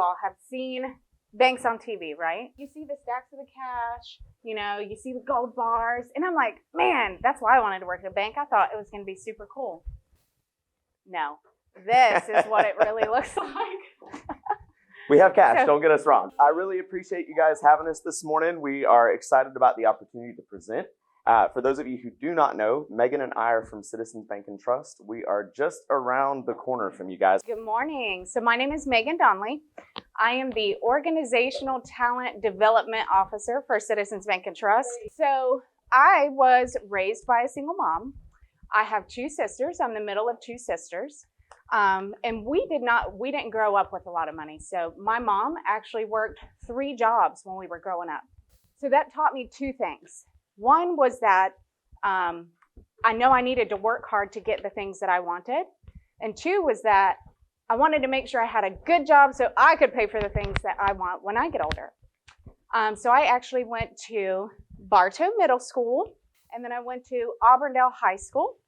all have seen banks on TV, right? You see the stacks of the cash, you see the gold bars, and I'm like, man, that's why I wanted to work at a bank. I thought it was going to be super cool. No, this is what it really looks like. We have cash, don't get us wrong. I really appreciate you guys having us this morning. We are excited about the opportunity to present. For those of you who do not know, Megan and I are from Citizens Bank and Trust. We are just around the corner from you guys. Good morning. So my name is Megan Donnelly. I am the Organizational Talent Development Officer for Citizens Bank and Trust. So I was raised by a single mom. I have two sisters. I'm the middle of two sisters. And we didn't grow up with a lot of money. So my mom actually worked 3 jobs when we were growing up. So that taught me 2 things. One was that I know I needed to work hard to get the things that I wanted. And 2 was that I wanted to make sure I had a good job so I could pay for the things that I want when I get older. So I actually went to Bartow Middle School, and then I went to Auburndale High School.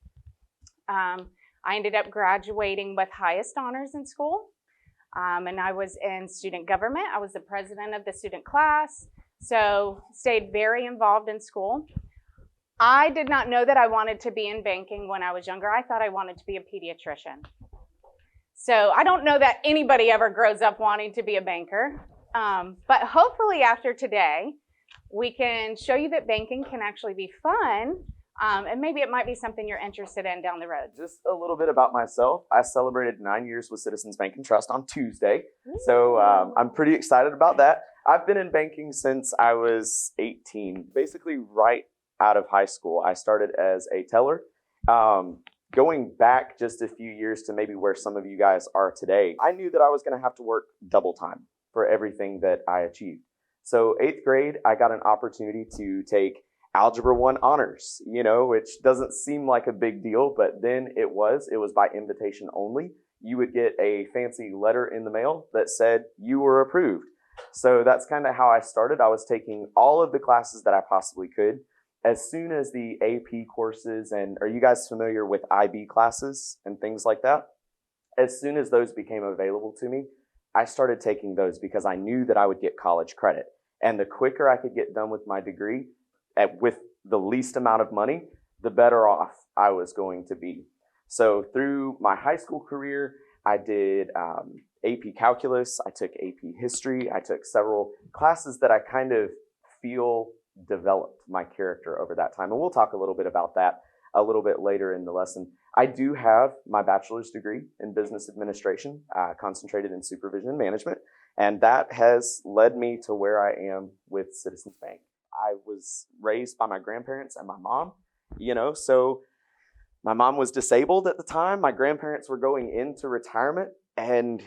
I ended up graduating with highest honors in school, and I was in student government. I was the president of the student class, so stayed very involved in school. I did not know that I wanted to be in banking when I was younger. I thought I wanted to be a pediatrician. So I don't know that anybody ever grows up wanting to be a banker, but hopefully after today, we can show you that banking can actually be fun. And maybe it might be something you're interested in down the road. Just a little bit about myself. I celebrated 9 years with Citizens Bank and Trust on Tuesday. So I'm pretty excited about that. I've been in banking since I was 18, basically right out of high school. I started as a teller. Going back just a few years to maybe where some of you guys are today, I knew that I was going to have to work double time for everything that I achieved. So 8th grade, I got an opportunity to take Algebra 1 honors, which doesn't seem like a big deal, but then it was by invitation only. You would get a fancy letter in the mail that said you were approved. So that's kind of how I started. I was taking all of the classes that I possibly could. As soon as the AP courses, and are you guys familiar with IB classes and things like that? As soon as those became available to me, I started taking those because I knew that I would get college credit. And the quicker I could get done with my degree, with the least amount of money, the better off I was going to be. So through my high school career, I did AP Calculus, I took AP History, I took several classes that I kind of feel developed my character over that time. And we'll talk a little bit about that a little bit later in the lesson. I do have my bachelor's degree in business administration, concentrated in supervision and management, and that has led me to where I am with Citizens Bank. I was raised by my grandparents and my mom, so my mom was disabled at the time. My grandparents were going into retirement, and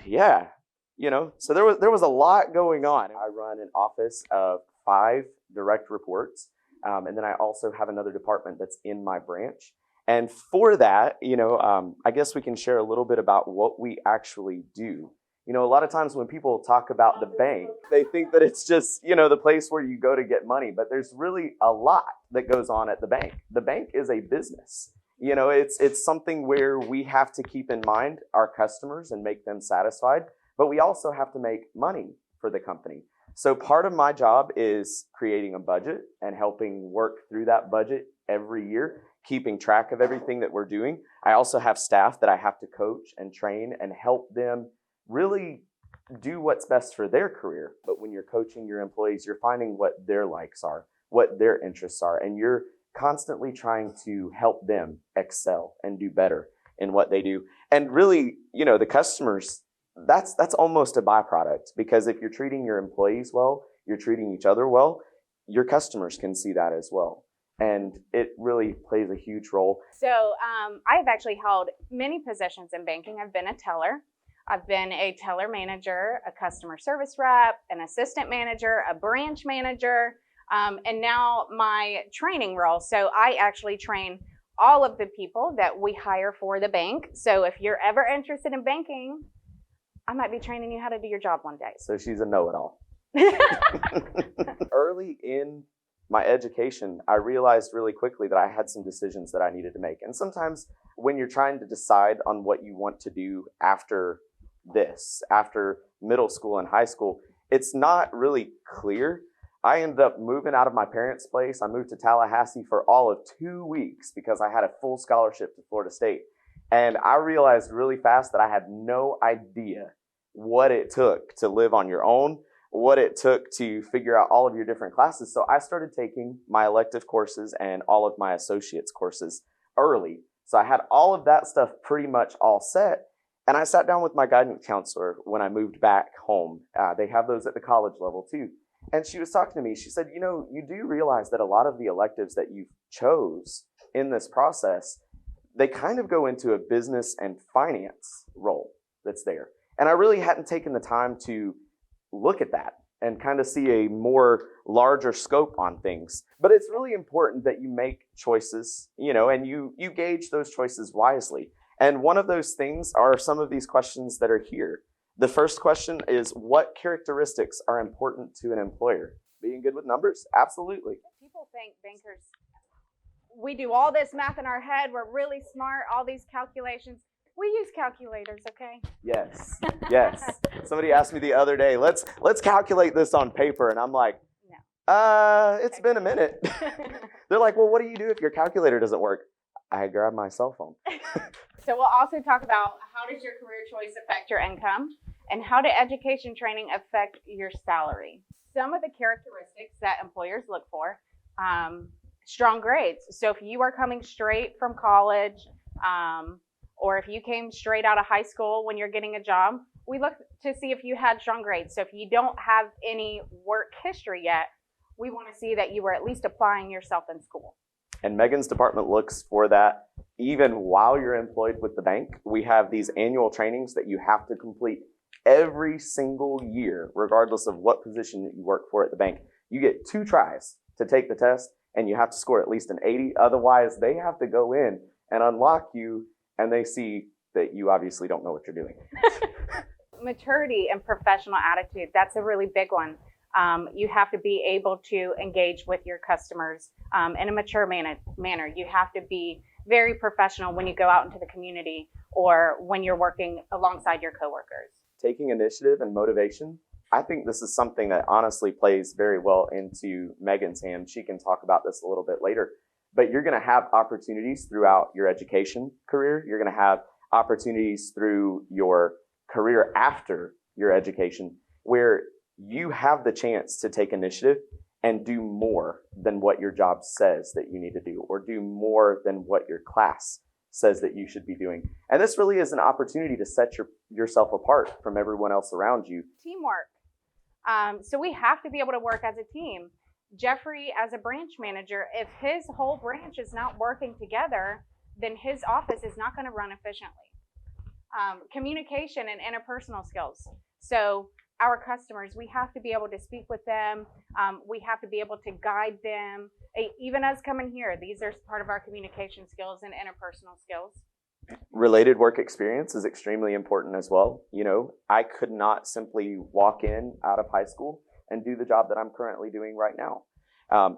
so there was a lot going on. I run an office of 5 direct reports, and then I also have another department that's in my branch. And for that, I guess we can share a little bit about what we actually do. A lot of times when people talk about the bank, they think that it's just, the place where you go to get money, but there's really a lot that goes on at the bank. The bank is a business. It's something where we have to keep in mind our customers and make them satisfied, but we also have to make money for the company. So part of my job is creating a budget and helping work through that budget every year, keeping track of everything that we're doing. I also have staff that I have to coach and train and help them really do what's best for their career. But when you're coaching your employees, you're finding what their likes are, what their interests are, and you're constantly trying to help them excel and do better in what they do. And really, the customers, that's almost a byproduct, because if you're treating your employees well, you're treating each other well, your customers can see that as well. And it really plays a huge role. So I've actually held many positions in banking. I've been a teller. I've been a teller manager, a customer service rep, an assistant manager, a branch manager, and now my training role. So I actually train all of the people that we hire for the bank. So if you're ever interested in banking, I might be training you how to do your job one day. So she's a know-it-all. Early in my education, I realized really quickly that I had some decisions that I needed to make. And sometimes when you're trying to decide on what you want to do after this after middle school and high school? It's not really clear. I ended up moving out of my parents' place. I moved to Tallahassee for all of 2 weeks because I had a full scholarship to Florida State. And I realized really fast that I had no idea what it took to live on your own, what it took to figure out all of your different classes. So I started taking my elective courses and all of my associate's courses early. So I had all of that stuff pretty much all set. And I sat down with my guidance counselor when I moved back home. They have those at the college level too. And she was talking to me. She said, you know, you do realize that a lot of the electives that you chose in this process, they kind of go into a business and finance role that's there. And I really hadn't taken the time to look at that and kind of see a more larger scope on things. But it's really important that you make choices, you know, and you gauge those choices wisely. And one of those things are some of these questions that are here. The first question is, what characteristics are important to an employer? Being good with numbers? Absolutely. People think bankers, we do all this math in our head, we're really smart, all these calculations. We use calculators, okay? Yes, yes. Somebody asked me the other day, let's calculate this on paper. And I'm like, no. It's been a minute. They're like, well, what do you do if your calculator doesn't work? I grab my cell phone. So we'll also talk about how does your career choice affect your income and how did education training affect your salary. Some of the characteristics that employers look for, strong grades. So if you are coming straight from college, or if you came straight out of high school when you're getting a job, we look to see if you had strong grades. So if you don't have any work history yet, we want to see that you were at least applying yourself in school. And Megan's department looks for that even while you're employed with the bank. We have these annual trainings that you have to complete every single year, regardless of what position that you work for at the bank. You get 2 tries to take the test, and you have to score at least an 80. Otherwise, they have to go in and unlock you, and they see that you obviously don't know what you're doing. Maturity and professional attitude, that's a really big one. You have to be able to engage with your customers in a mature manner. You have to be very professional when you go out into the community or when you're working alongside your coworkers. Taking initiative and motivation, I think this is something that honestly plays very well into Megan's hand. She can talk about this a little bit later. But you're going to have opportunities throughout your education career. You're going to have opportunities through your career after your education where you have the chance to take initiative and do more than what your job says that you need to do, or do more than what your class says that you should be doing. And this really is an opportunity to set yourself apart from everyone else around you. Teamwork. So we have to be able to work as a team. Jeffrey, as a branch manager, if his whole branch is not working together, then his office is not going to run efficiently. Communication and interpersonal skills. So our customers, we have to be able to speak with them. We have to be able to guide them. Even us coming here, these are part of our communication skills and interpersonal skills. Related work experience is extremely important as well. You know, I could not simply walk in out of high school and do the job that I'm currently doing right now.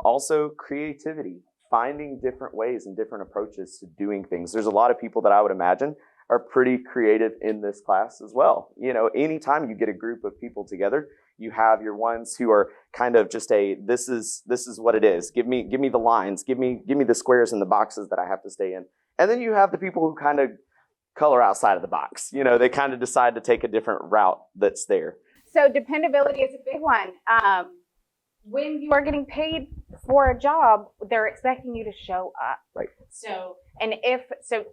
Also, creativity, finding different ways and different approaches to doing things. There's a lot of people that I would imagine are pretty creative in this class as well. You know, anytime you get a group of people together, you have your ones who are kind of just this is what it is. Give me the lines, give me the squares and the boxes that I have to stay in. And then you have the people who kind of color outside of the box. You know, they kind of decide to take a different route that's there. So dependability is a big one. When you are getting paid for a job, they're expecting you to show up. Right. So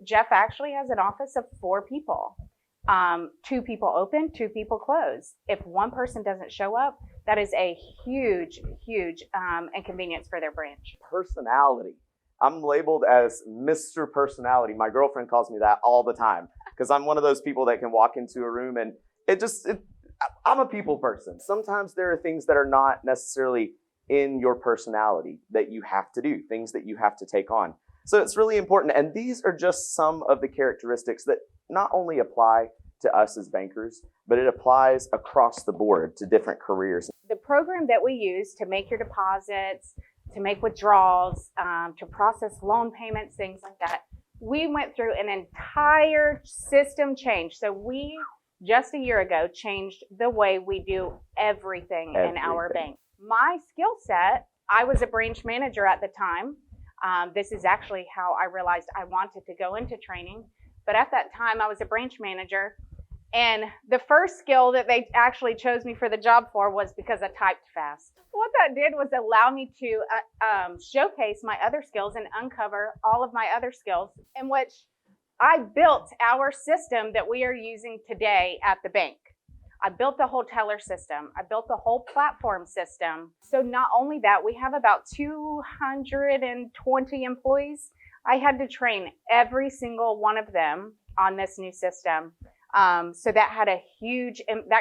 Jeff actually has an office of 4 people. 2 people open, 2 people close. If one person doesn't show up, that is a huge inconvenience for their branch. Personality. I'm labeled as Mr. Personality. My girlfriend calls me that all the time because I'm one of those people that can walk into a room and I'm a people person. Sometimes there are things that are not necessarily in your personality that you have to do, things that you have to take on. So it's really important. And these are just some of the characteristics that not only apply to us as bankers, but it applies across the board to different careers. The program that we use to make your deposits, to make withdrawals, to process loan payments, things like that, we went through an entire system change. So we just a year ago, changed the way we do everything in our bank. My skill set, I was a branch manager at the time. This is actually how I realized I wanted to go into training. But at that time, I was a branch manager. And the first skill that they actually chose me for the job for was because I typed fast. What that did was allow me to showcase my other skills and uncover all of my other skills, in which I built our system that we are using today at the bank. I built the whole teller system. I built the whole platform system. So not only that, we have about 220 employees. I had to train every single one of them on this new system. So that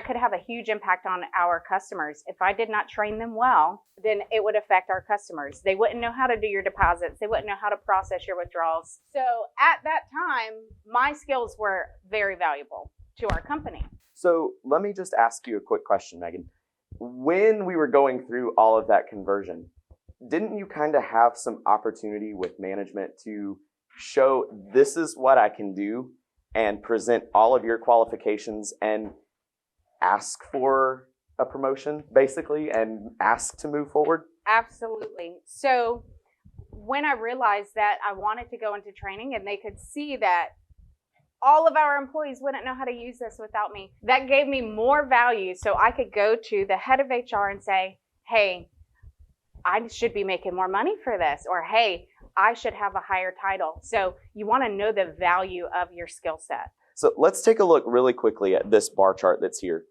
could have a huge impact on our customers. If I did not train them well, then it would affect our customers. They wouldn't know how to do your deposits. They wouldn't know how to process your withdrawals. So at that time, my skills were very valuable to our company. So let me just ask you a quick question, Megan. When we were going through all of that conversion, didn't you kind of have some opportunity with management to show this is what I can do and present all of your qualifications and ask for a promotion, basically, and ask to move forward? Absolutely. So when I realized that I wanted to go into training and they could see that all of our employees wouldn't know how to use this without me, that gave me more value. So I could go to the head of HR and say, hey, I should be making more money for this, or hey, I should have a higher title. So you want to know the value of your skill set. So let's take a look really quickly at this bar chart that's here.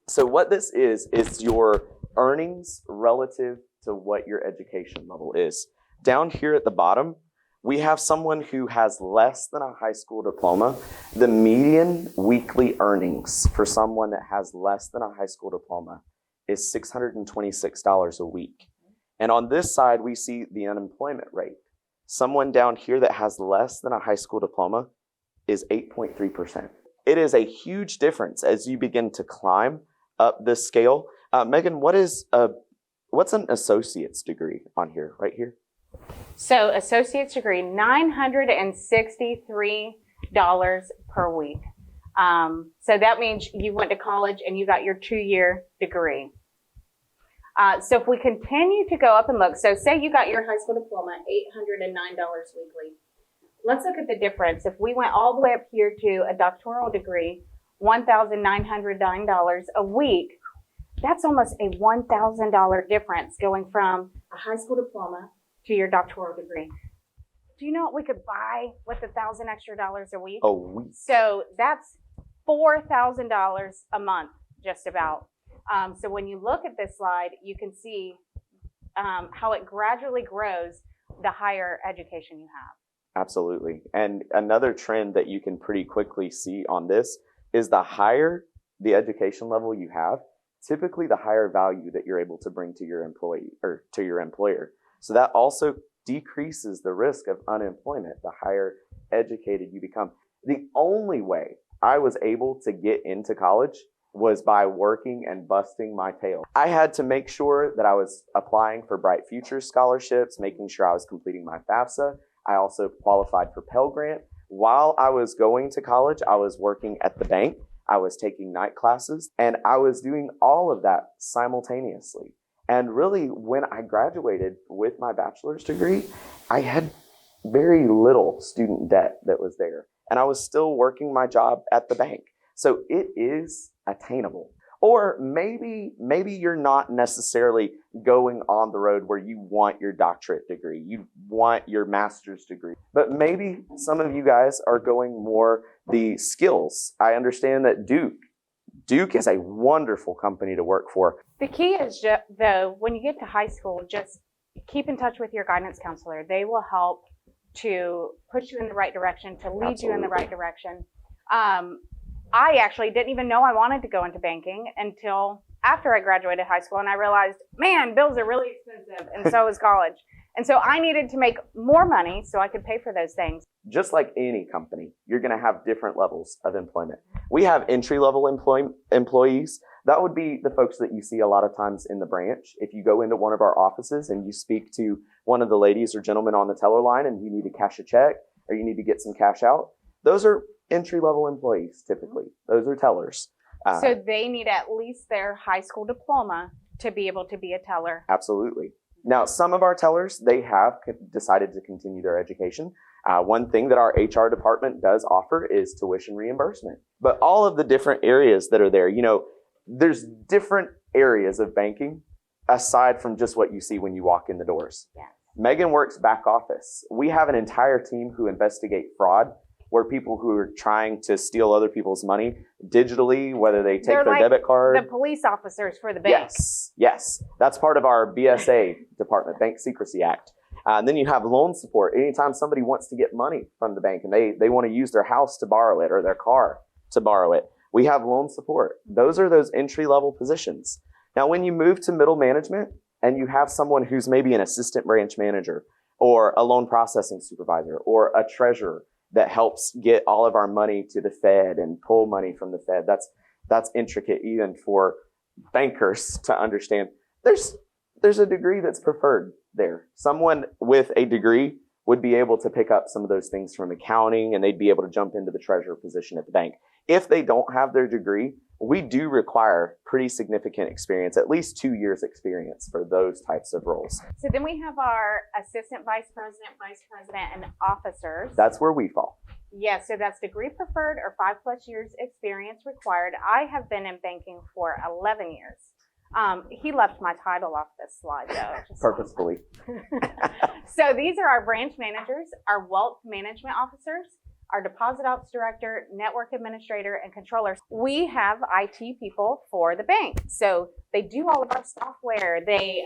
So what this is your earnings relative to what your education level is. Down here at the bottom, we have someone who has less than a high school diploma. The median weekly earnings for someone that has less than a high school diploma is $626 a week. And on this side, we see the unemployment rate. Someone down here that has less than a high school diploma is 8.3%. It is a huge difference as you begin to climb up this scale. Megan, what's an associate's degree on here, right here? So associate's degree, $963 per week. So that means you went to college and you got your 2-year degree. So if we continue to go up and look, so say you got your high school diploma, $809 weekly. Let's look at the difference. If we went all the way up here to a doctoral degree, $1,909 a week, that's almost a $1,000 difference going from a high school diploma to your doctoral degree. Do you know what we could buy with $1,000 extra a week? A week. So that's $4,000 a month, just about. So when you look at this slide, you can see how it gradually grows the higher education you have. Absolutely. And another trend that you can pretty quickly see on this is the higher the education level you have, typically the higher value that you're able to bring to your employee or to your employer. So that also decreases the risk of unemployment the higher educated you become. The only way I was able to get into college was by working and busting my tail. I had to make sure that I was applying for Bright Futures scholarships, making sure I was completing my FAFSA. I also qualified for Pell Grant. While I was going to college, I was working at the bank. I was taking night classes, and I was doing all of that simultaneously. And really, when I graduated with my bachelor's degree, I had very little student debt that was there. And I was still working my job at the bank. So it is attainable. Or maybe you're not necessarily going on the road where you want your doctorate degree, you want your master's degree, but maybe some of you guys are going more the skills. I understand that Duke is a wonderful company to work for. The key is, though, when you get to high school, just keep in touch with your guidance counselor. They will help to push you in the right direction, to lead you in the right direction. I actually didn't even know I wanted to go into banking until after I graduated high school, and I realized, man, bills are really expensive, and so is college. And so I needed to make more money so I could pay for those things. Just like any company, you're going to have different levels of employment. We have entry-level employees. That would be the folks that you see a lot of times in the branch. If you go into one of our offices and you speak to one of the ladies or gentlemen on the teller line and you need to cash a check or you need to get some cash out, those are entry-level employees, typically. Those are tellers. So they need at least their high school diploma to be able to be a teller. Absolutely. Now, some of our tellers, they have decided to continue their education. One thing that our HR department does offer is tuition reimbursement. But all of the different areas that are there, there's different areas of banking aside from just what you see when you walk in the doors. Yeah. Megan works back office. We have an entire team who investigate fraud, where people who are trying to steal other people's money digitally, whether they take They're their like debit card. the police officers for the bank. Yes. That's part of our BSA department, Bank Secrecy Act. And then you have loan support. Anytime somebody wants to get money from the bank and they want to use their house to borrow it or their car to borrow it, we have loan support. Those are those entry-level positions. Now, when you move to middle management and you have someone who's maybe an assistant branch manager or a loan processing supervisor or a treasurer that helps get all of our money to the Fed and pull money from the Fed, that's intricate even for bankers to understand. There's a degree that's preferred there. Someone with a degree would be able to pick up some of those things from accounting, and they'd be able to jump into the treasurer position at the bank. If they don't have their degree, we do require pretty significant experience, at least 2 years experience for those types of roles. So then we have our assistant vice president, and officers. That's where we fall. Yes, so that's degree preferred or 5+ years experience required. I have been in banking for 11 years. He left my title off this slide, though. Purposefully. So these are our branch managers, our wealth management officers, our deposit ops director, network administrator, and controllers. We have IT people for the bank. So they do all of our software. They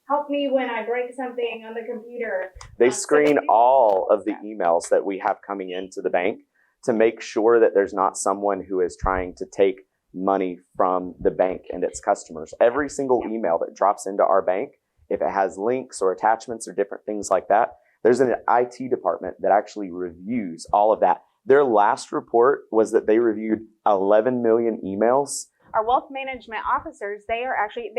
help me when I break something on the computer. They screen all of the emails that we have coming into the bank to make sure that there's not someone who is trying to take money from the bank and its customers. Every single email that drops into our bank, if it has links or attachments or different things like that, there's an IT department that actually reviews all of that. Their last report was that they reviewed 11 million emails. Our wealth management officers, they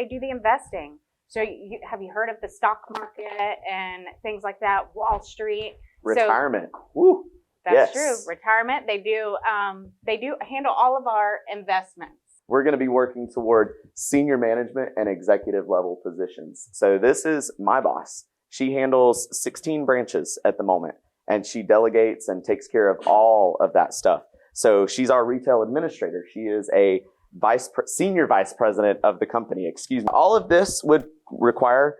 do the investing. So have you heard of the stock market and things like that, Wall Street? Retirement. Woo. That's true. Retirement. They do handle all of our investments. We're going to be working toward senior management and executive level positions. So this is my boss. She handles 16 branches at the moment, and she delegates and takes care of all of that stuff. So she's our retail administrator. She is a senior vice president of the company. All of this would require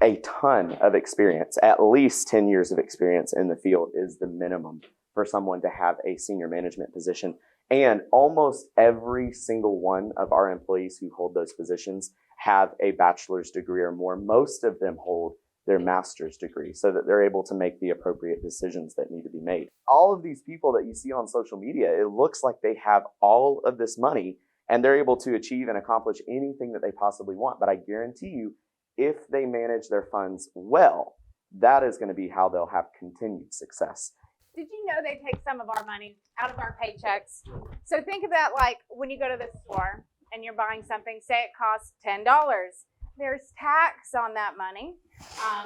a ton of experience. At least 10 years of experience in the field is the minimum for someone to have a senior management position. And almost every single one of our employees who hold those positions have a bachelor's degree or more. Most of them hold their master's degree so that they're able to make the appropriate decisions that need to be made. All of these people that you see on social media, it looks like they have all of this money and they're able to achieve and accomplish anything that they possibly want. But I guarantee you, if they manage their funds well, that is going to be how they'll have continued success. Did you know they take some of our money out of our paychecks? So think about like when you go to the store and you're buying something, say it costs $10. There's tax on that money.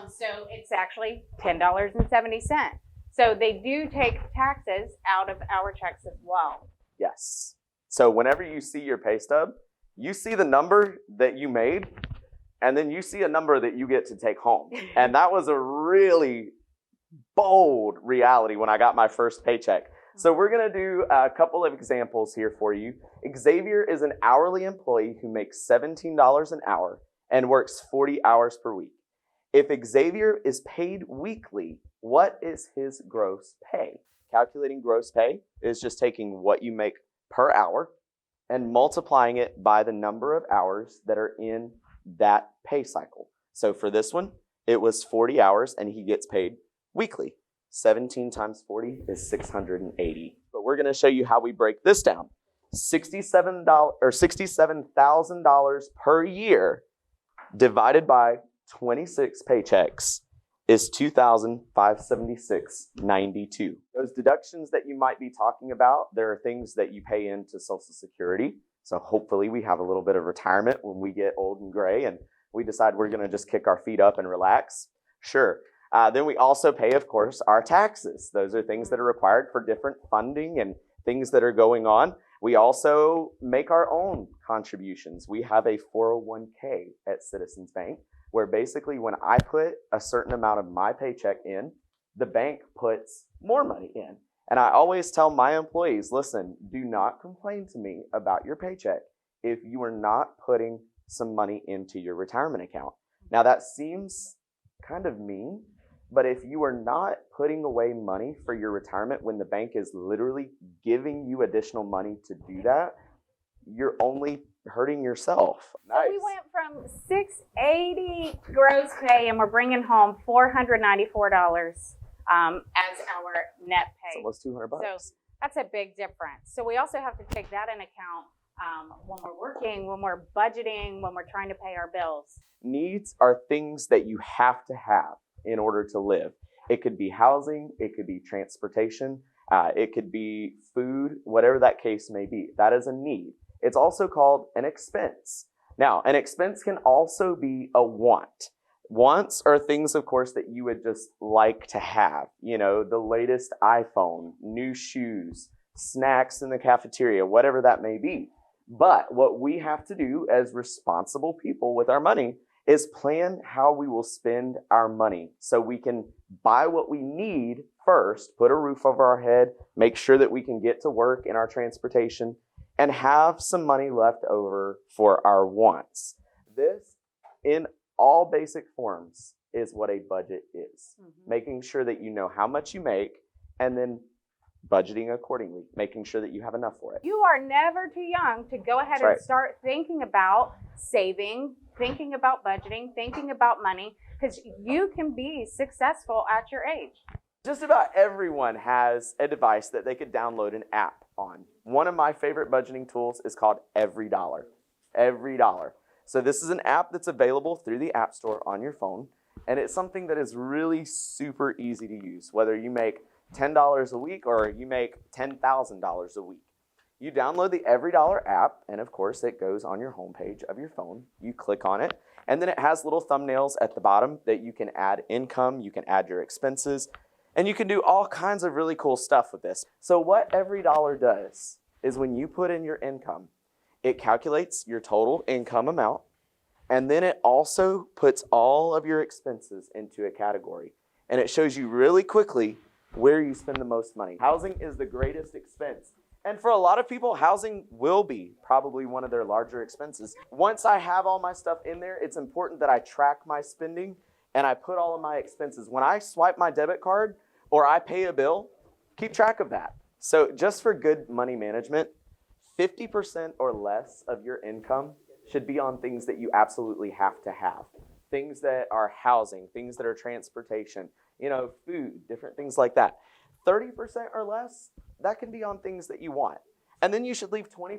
So it's actually $10.70. So they do take taxes out of our checks as well. Yes. So whenever you see your pay stub, you see the number that you made, and then you see a number that you get to take home. And that was a really bold reality when I got my first paycheck. So we're going to do a couple of examples here for you. Xavier is an hourly employee who makes $17 an hour and works 40 hours per week. If Xavier is paid weekly, what is his gross pay? Calculating gross pay is just taking what you make per hour and multiplying it by the number of hours that are in that pay cycle. So for this one, it was 40 hours and he gets paid weekly. 17 times 40 is 680. But we're going to show you how we break this down. $67,000 per year divided by 26 paychecks is $2,576.92. Those deductions that you might be talking about, there are things that you pay into Social Security. So hopefully we have a little bit of retirement when we get old and gray and we decide we're going to just kick our feet up and relax. Sure. Then we also pay, of course, our taxes. Those are things that are required for different funding and things that are going on. We also make our own contributions. We have a 401k at Citizens Bank, where basically when I put a certain amount of my paycheck in, the bank puts more money in. And I always tell my employees, listen, do not complain to me about your paycheck if you are not putting some money into your retirement account. Now that seems kind of mean, but if you are not putting away money for your retirement when the bank is literally giving you additional money to do that, you're only hurting yourself. So we went from $680 gross pay and we're bringing home $494 as our net pay. It's almost $200. So that's a big difference. So we also have to take that in account when we're working, when we're budgeting, when we're trying to pay our bills. Needs are things that you have to have in order to live. It could be housing, it could be transportation, it could be food, whatever that case may be. That is a need. It's also called an expense. Now, an expense can also be a want. Wants are things, of course, that you would just like to have. You know, the latest iPhone, new shoes, snacks in the cafeteria, whatever that may be. But what we have to do as responsible people with our money is plan how we will spend our money so we can buy what we need first, put a roof over our head, make sure that we can get to work in our transportation, and have some money left over for our wants. This, in all basic forms, is what a budget is. Making sure that you know how much you make and then budgeting accordingly, making sure that you have enough for it. You are never too young to go ahead and start thinking about saving, thinking about budgeting, thinking about money, because you can be successful at your age. Just about everyone has a device that they could download an app on. One of my favorite budgeting tools is called Every Dollar. Every Dollar. So this is an app that's available through the App Store on your phone, and it's something that is really super easy to use, whether you make $10 a week or you make $10,000 a week. You download the Every Dollar app, and of course it goes on your homepage of your phone. You click on it, and then it has little thumbnails at the bottom that you can add income, you can add your expenses, and you can do all kinds of really cool stuff with this. So what Every Dollar does is when you put in your income, it calculates your total income amount, and then it also puts all of your expenses into a category. And it shows you really quickly where you spend the most money. Housing is the greatest expense. And for a lot of people, housing will be probably one of their larger expenses. Once I have all my stuff in there, it's important that I track my spending and I put all of my expenses. When I swipe my debit card or I pay a bill, keep track of that. So just for good money management, 50% or less of your income should be on things that you absolutely have to have. Things that are housing, things that are transportation, you know, food, different things like that. 30% or less, that can be on things that you want. And then you should leave 20%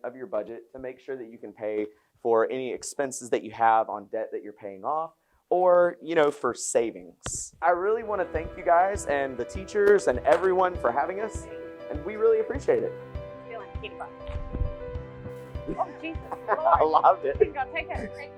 of your budget to make sure that you can pay for any expenses that you have on debt that you're paying off, or, you know, for savings. I really want to thank you guys and the teachers and everyone for having us, and we really appreciate it. Feeling keep up. Oh, Jesus. I loved it. Go take it.